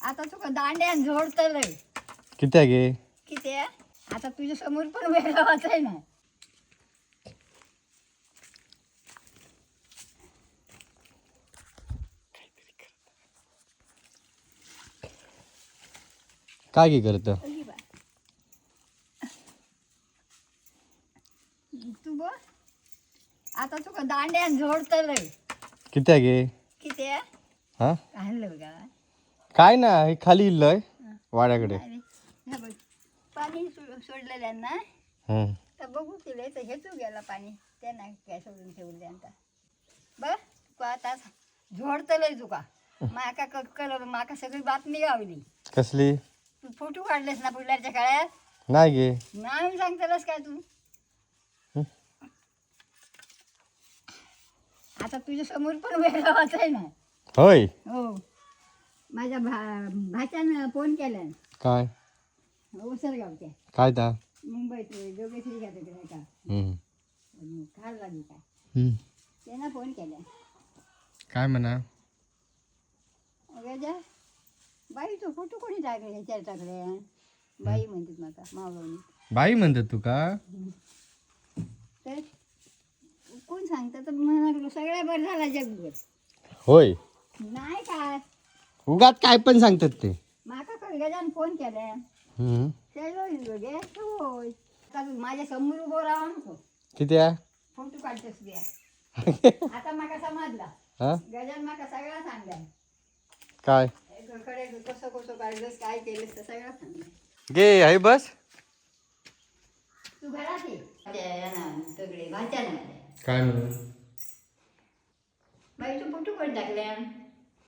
आता तुका दांड्यान जोडतलंय. किती आहे गे? किती आहे? आता तुझ्या समोर पण वेगळा वाचाय ना. काय गे करत? तू बघ आता तुका दांड्यान जोडतलंय. किती आहे गे? किती आहे? हा आणलं बघा. काय ना हे खाली इल्लय वाड्याकडे. हे बघ पाणी सोडलेल्यांना तर बघू केले तर हेच गेला पाणी ते नाही काय सोडून ठेवले आता. बघ तू आता झोडतलंय तुका माका कलर माका सगळी बातमी गावली. कसली? तू फोटो काढलेस ना पुढल्याच्या काळात. नाही गे. नाही सांगतलस काय तू? आता तुझ्या समोर पण वेगळा वाचाय ना. होय. हो माझ्या भाच्यानं फोन केला. काय? ओसरगावच्या काय ता? मुंबईत जोगेश्वरी का तिकडे का खाल लागली काय त्यांना फोन केला. काय म्हणा? गजा बाई तो फोटो कोणी टाकले चार टाकले बाई म्हणतात माका मावळवणी. बाई म्हणतात तू का? तर कोण सांगतं तर म्हणा सगळ्या बरं झाला जगभर. होय. नाही काय उगाच काय पण सांगतात ते. माका कधी गजान फोन केला होय आता माझ्या समोर उभं राहा नको. किती आहे? फोटो काढतेस द्या. आता माका समजला. गजान माका सगळा सांगला. काय कडे कसं कसं काढलंस काय केलंस तर सगळं सांगलं. गे आहे बस. तू घरात ये सगळे भाच्या नाही काय म्हणून? बाई तू फोटो काढ टाकल्या.